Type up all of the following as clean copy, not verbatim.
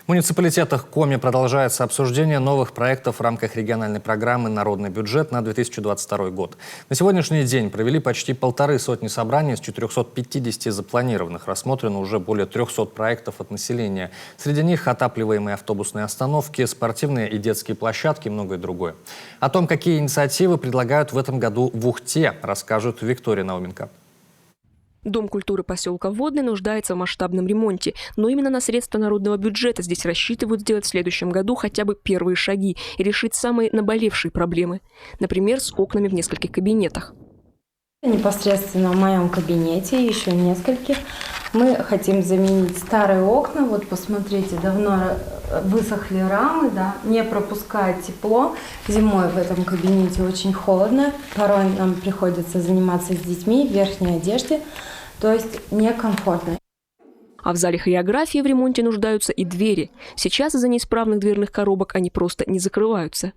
В муниципалитетах Коми продолжается обсуждение новых проектов в рамках региональной программы «Народный бюджет» на 2022 год. На сегодняшний день провели почти 150 собраний, из 450 запланированных. Рассмотрено уже более 300 проектов от населения. Среди них отапливаемые автобусные остановки, спортивные и детские площадки и многое другое. О том, какие инициативы предлагают в этом году в Ухте, расскажет Виктория Науменко. Дом культуры поселка Водный нуждается в масштабном ремонте, но именно на средства народного бюджета здесь рассчитывают сделать в следующем году хотя бы первые шаги и решить самые наболевшие проблемы. Например, с окнами в нескольких кабинетах. Непосредственно в моем кабинете, еще нескольких, мы хотим заменить старые окна. Вот посмотрите, давно высохли рамы, да, не пропускает тепло. Зимой в этом кабинете очень холодно. Порой нам приходится заниматься с детьми в верхней одежде, то есть некомфортно. А в зале хореографии в ремонте нуждаются и двери. Сейчас из-за неисправных дверных коробок они просто не закрываются.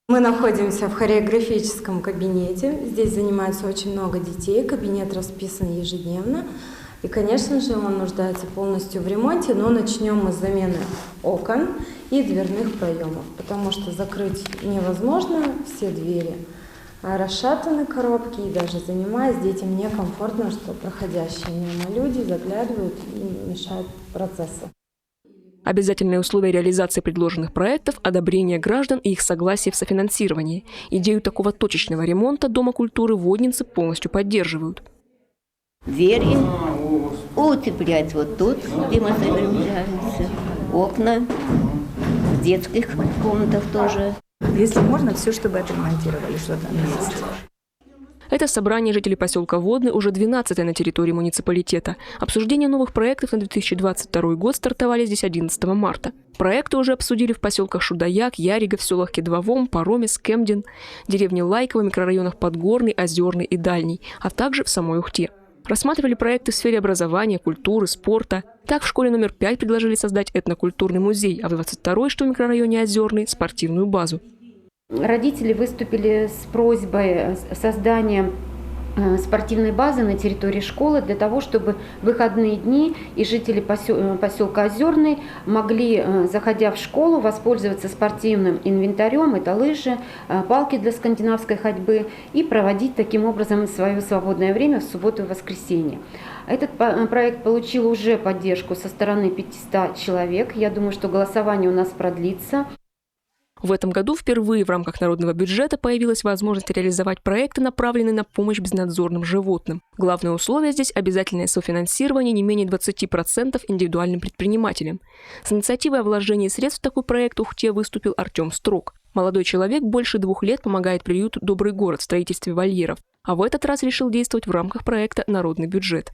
Мы находимся в хореографическом кабинете. Здесь занимается очень много детей. Кабинет расписан ежедневно. И, конечно же, он нуждается полностью в ремонте, но начнем мы с замены окон и дверных проемов, потому что закрыть невозможно, все двери расшатаны, коробки, и даже занимаясь, детям некомфортно, что проходящие мимо люди заглядывают и мешают процессу. Обязательное условие реализации предложенных проектов – одобрение граждан и их согласие в софинансировании. Идею такого точечного ремонта Дома культуры водницы полностью поддерживают. Двери утеплять вот тут, где мы собираемся, окна, в детских комнатах тоже. Если можно, все, чтобы отремонтировали, что там есть. Это собрание жителей поселка Водный уже 12-е на территории муниципалитета. Обсуждение новых проектов на 2022 год стартовали здесь 11 марта. Проекты уже обсудили в поселках Шудаяк, Ярига, в селах Кедвовом, Паромис, Кемдин, деревне Лайково, микрорайонах Подгорный, Озерный и Дальний, а также в самой Ухте. Рассматривали проекты в сфере образования, культуры, спорта. Так, в школе номер 5 предложили создать этнокультурный музей, а в 22-й, что в микрорайоне Озерный, спортивную базу. Родители выступили с просьбой создания спортивной базы на территории школы для того, чтобы в выходные дни и жители поселка Озерный могли, заходя в школу, воспользоваться спортивным инвентарем, это лыжи, палки для скандинавской ходьбы, и проводить таким образом свое свободное время в субботу и воскресенье. Этот проект получил уже поддержку со стороны 500 человек. Я думаю, что голосование у нас продлится. В этом году впервые в рамках народного бюджета появилась возможность реализовать проекты, направленные на помощь безнадзорным животным. Главное условие здесь – обязательное софинансирование не менее 20% индивидуальным предпринимателям. С инициативой о вложении средств в такой проект в Ухте выступил Артем Строк. Молодой человек больше 2 лет помогает приюту «Добрый город» в строительстве вольеров, а в этот раз решил действовать в рамках проекта «Народный бюджет».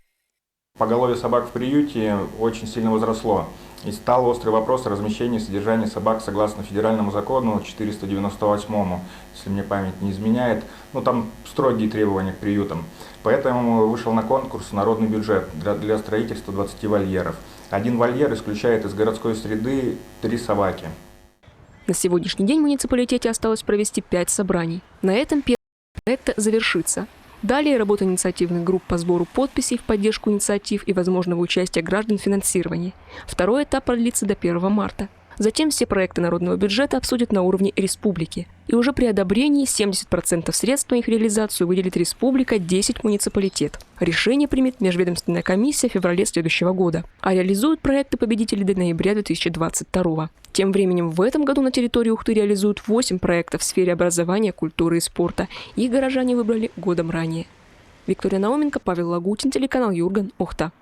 Поголовье собак в приюте очень сильно возросло. И стал острый вопрос о размещении и содержании собак согласно федеральному закону 498, если мне память не изменяет. Там строгие требования к приютам. Поэтому вышел на конкурс «Народный бюджет» для строительства 20 вольеров. Один вольер исключает из городской среды 3 собаки. На сегодняшний день в муниципалитете осталось провести 5 собраний. На этом первый проект завершится. Далее работа инициативных групп по сбору подписей в поддержку инициатив и возможного участия граждан в финансировании. Второй этап продлится до 1 марта. Затем все проекты народного бюджета обсудят на уровне республики. И уже при одобрении 70% средств на их реализацию выделит республика, 10 муниципалитет. Решение примет межведомственная комиссия в феврале следующего года. А реализуют проекты победители до ноября 2022. Тем временем в этом году на территории Ухты реализуют 8 проектов в сфере образования, культуры и спорта. Их горожане выбрали годом ранее. Виктория Науменко, Павел Лагутин, телеканал Юрган, Ухта.